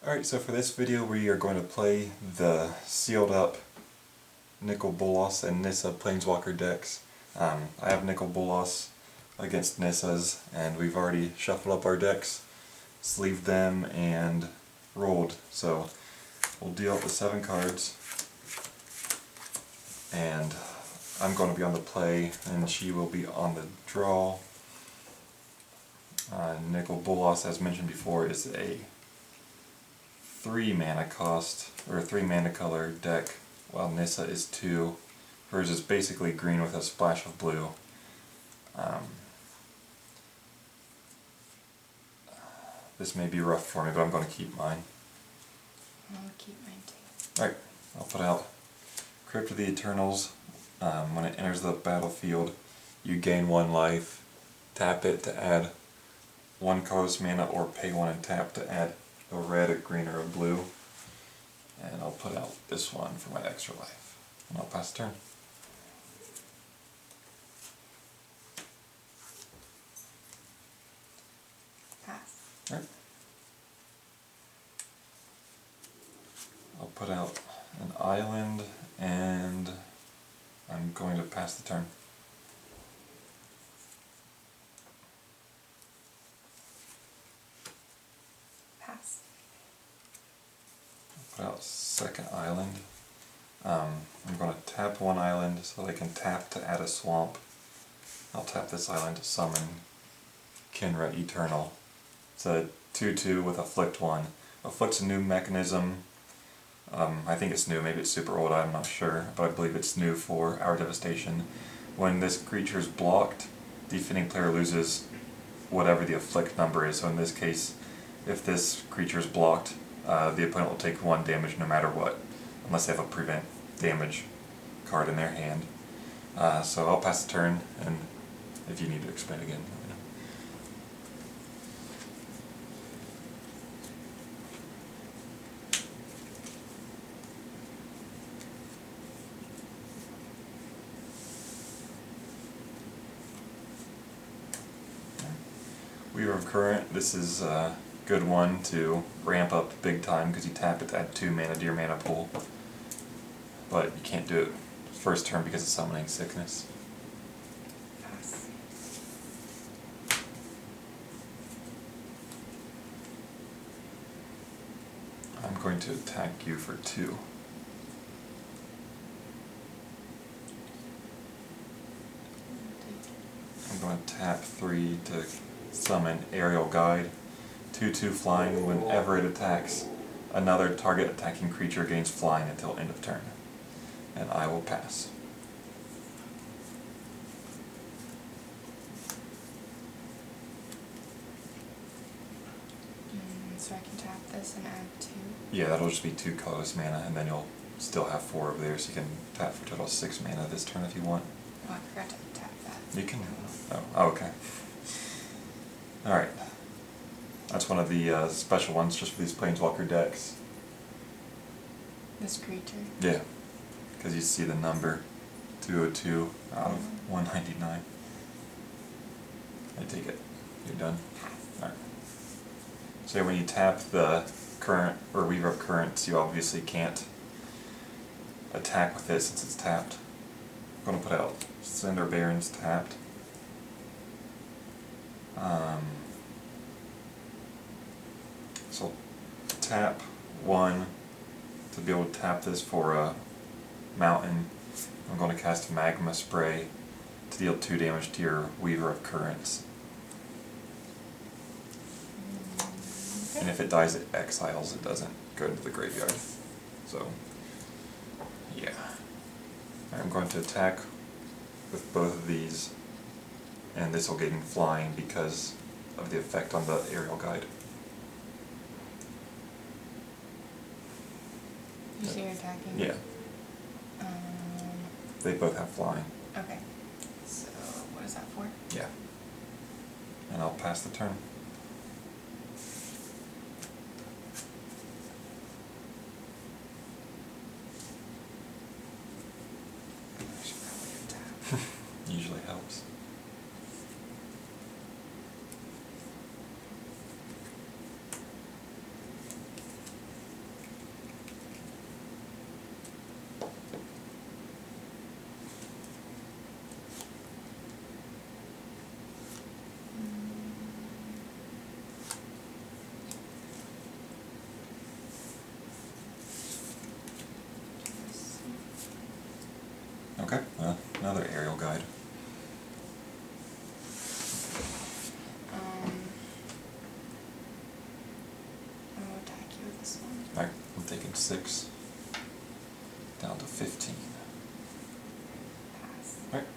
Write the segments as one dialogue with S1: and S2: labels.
S1: Alright, so for this video we are going to play the sealed up Nicol Bolas and Nissa Planeswalker decks. I have Nicol Bolas against Nissa's, and we've already shuffled up our decks, sleeved them, and rolled. So we'll deal up the 7 cards, and I'm going to be on the play and she will be on the draw. Nicol Bolas, as mentioned before, is a 3 mana cost, or a 3 mana color deck, while Nissa is 2. Hers is basically green with a splash of blue. This may be rough for me, but I'm going to keep mine.
S2: I'll keep mine too.
S1: Alright, I'll put out Crypt of the Eternals. When it enters the battlefield, you gain 1 life, tap it to add 1 colorless mana, or pay 1 and tap to add a red, a green, or a blue. And I'll put out this one for my extra life. And I'll pass the turn.
S2: Pass.
S1: Alright. I'll put out an island, and I'm going to pass the turn.
S2: Pass.
S1: I'll put out second island. I'm going to tap 1 island so they can tap to add a swamp. I'll tap this island to summon Kinra Eternal. It's a 2/2 with Afflict 1. Afflict's a new mechanism. I think it's new, maybe it's super old, I'm not sure, but I believe it's new for Hour of Devastation. When this creature is blocked, the defending player loses whatever the Afflict number is. So in this case, if this creature is blocked, the opponent will take 1 damage no matter what, unless they have a prevent damage card in their hand. So I'll pass the turn, and if you need to explain again, let me know. Weaver of Current, this is a good one to ramp up big time because you tap it to add 2 mana to your mana pool. But you can't do it first turn because of Summoning Sickness.
S2: Pass.
S1: I'm going to attack you for 2. I'm going to tap 3 to summon Aerial Guide. 2/2 flying. Whenever it attacks, another target attacking creature gains flying until end of turn. And I will pass.
S2: So I can tap this and add 2.
S1: Yeah, that'll just be 2 colorless mana, and then you'll still have 4 over there, so you can tap for a total of 6 mana this turn if you want.
S2: Oh, I forgot to tap that.
S1: You can. Oh, okay. Alright. That's one of the special ones just for these Planeswalker decks.
S2: This creature?
S1: Yeah, because you see the number 202 out of 199. I take it. You're done?
S2: Pass.
S1: Alright. So when you tap the current, or Weaver of Currents, you obviously can't attack with it since it's tapped. I'm going to put out Cinder Barons tapped. So tap 1 to be able to tap this for a mountain. I'm going to cast Magma Spray to deal 2 damage to your Weaver of Currents.
S2: Okay.
S1: And if it dies, it exiles, it doesn't go into the graveyard. So, yeah. I'm going to attack with both of these, and this will gain flying because of the effect on the Aerial Guide.
S2: You say you're attacking?
S1: Yeah, they both have flying.
S2: Okay. So, what is that for?
S1: Yeah. And I'll pass the turn.
S2: I should probably attack.
S1: Usually helps.
S2: this one.
S1: Alright, I'm taking 6 down to 15.
S2: Pass.
S1: Alright.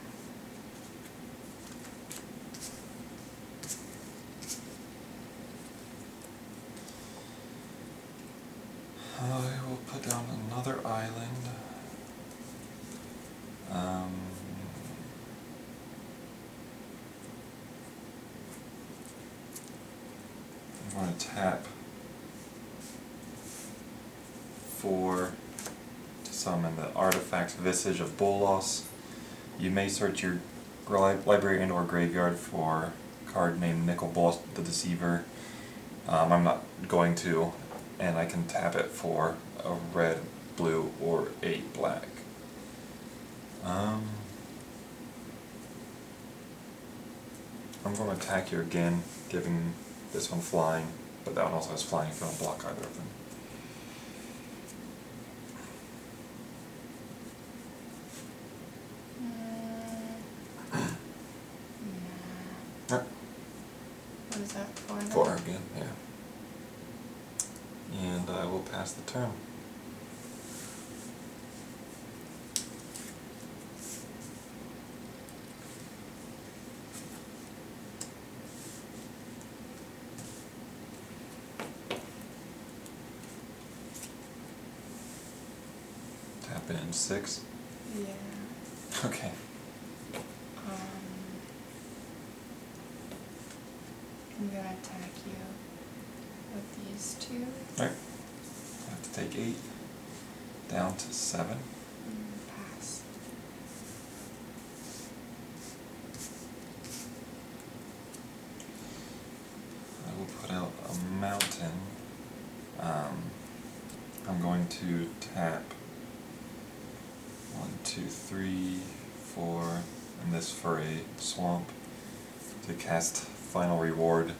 S1: I will put down another island. I'm going to tap 4 to summon the artifact Visage of Bolas. You may search your library and/or graveyard for a card named Nicol Bolas the Deceiver. I'm not going to, and I can tap it for a red, blue, or a black. I'm going to attack you again, giving this one flying, but that one also has flying if you don't block either of them.
S2: Nah. What is that for?
S1: 4 again, yeah. And I will pass the turn. Tap in 6.
S2: Yeah.
S1: Okay.
S2: I'm gonna attack you with these 2.
S1: Alright. I have to take 8 down to 7.
S2: Pass.
S1: I will put out a mountain. I'm going to tap 1, 2, 3, 4, and this for a swamp. To cast Final Reward,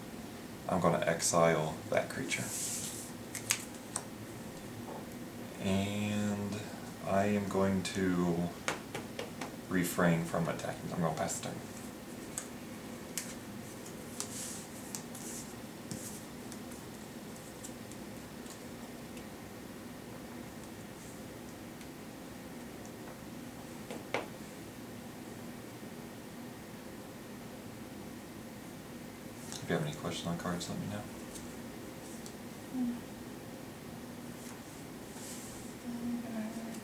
S1: I'm going to exile that creature. And I am going to refrain from attacking. I'm going to pass the turn. If you have any questions on cards, let me know.
S2: I'm gonna attack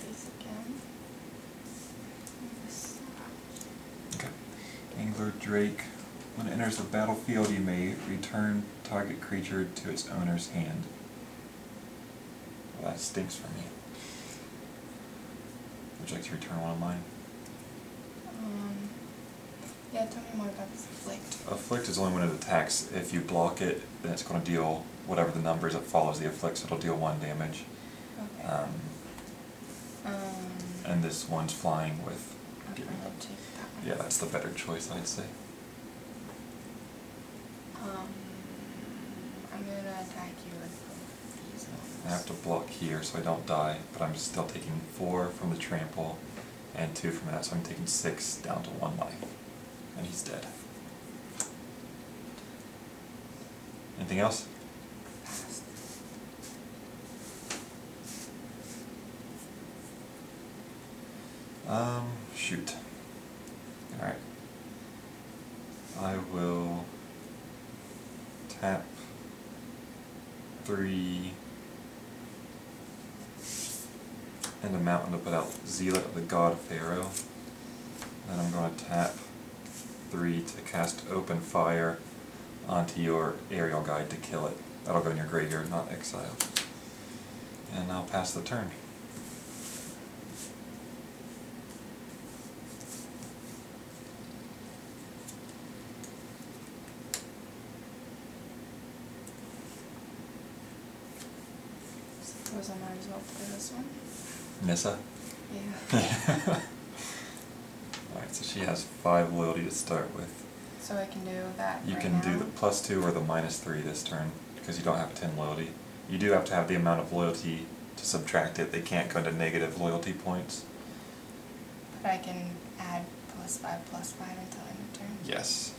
S2: these again.
S1: Okay. Angler Drake. When it enters the battlefield, you may return target creature to its owner's hand. Well, that stinks for me. Would you like to return one of mine?
S2: Yeah, tell me more about this afflict.
S1: Afflict is only when it attacks. If you block it, then it's going to deal whatever the numbers that follows the afflict, so it'll deal 1 damage.
S2: Okay.
S1: And this one's flying with...
S2: I'll take that one.
S1: Yeah, that's the better choice, I'd say.
S2: I'm gonna attack you with both these ones.
S1: I have to block here so I don't die, but I'm still taking 4 from the trample and 2 from that, so I'm taking 6 down to 1 life. And he's dead. Anything else?
S2: Pass.
S1: Shoot. Alright. I will tap 3 and a mountain to put out Zealot of the God of Pharaoh. Then I'm going to tap 3 to cast Open Fire onto your aerial guide to kill it. That'll go in your graveyard, not exile. And I'll pass the turn.
S2: Suppose I might as well play this one.
S1: Nissa?
S2: Yeah.
S1: Alright, so she has 5 loyalty to start with.
S2: So I can do that
S1: You
S2: right
S1: can
S2: now?
S1: do the +2 or the -3 this turn, because you don't have 10 loyalty. You do have to have the amount of loyalty to subtract it. They can't go into negative loyalty points.
S2: But I can add +5/+5 until end of turn?
S1: Yes.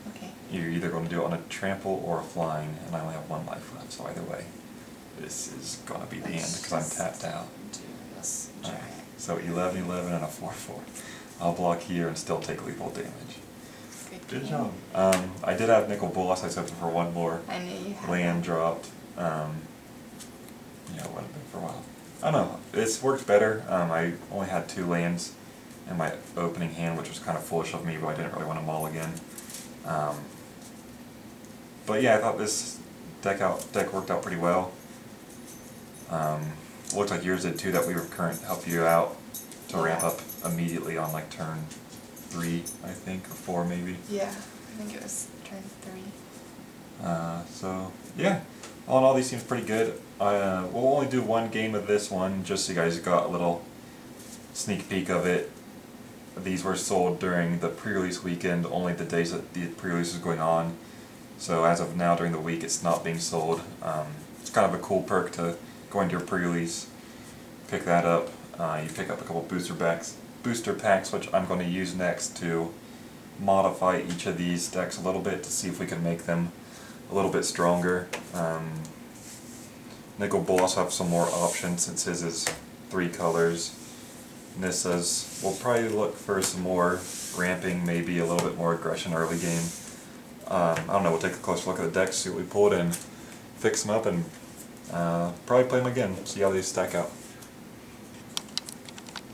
S2: Okay.
S1: You're either going to do it on a trample or a flying, and I only have 1 life left, so either way. this is gonna be the end because I'm tapped out.
S2: Do this
S1: Alright,
S2: giant.
S1: so 11/11 and a 4/4. I'll block here and still take lethal damage. Good job. I did have Nicol Bolas. I was hoping for one more
S2: I knew you had
S1: land
S2: that.
S1: dropped. Yeah, it would have been for a while. I don't know. It's worked better. I only had 2 lands in my opening hand, which was kind of foolish of me, but I didn't really want to mulligan. But yeah, I thought this deck worked out pretty well. Looked like yours did too. That Weaver Current helped you out to ramp up immediately on like turn 3, I think, or 4 maybe.
S2: Yeah, I think it was turn 3.
S1: So yeah, all in all, these seems pretty good. We'll only do one game of this one, just so you guys got a little sneak peek of it. These were sold during the pre-release weekend, only the days that the pre-release was going on. So as of now, during the week, it's not being sold. It's kind of a cool perk to go into your pre-release, pick that up. You pick up a couple booster packs, which I'm going to use next to modify each of these decks a little bit to see if we can make them a little bit stronger. Nicol Bolas will have some more options since his is 3 colors. Nissa's, we'll probably look for some more ramping, maybe a little bit more aggression early game. I don't know, we'll take a closer look at the decks, see what we pulled, and fix them up, and probably play them again, see how they stack out.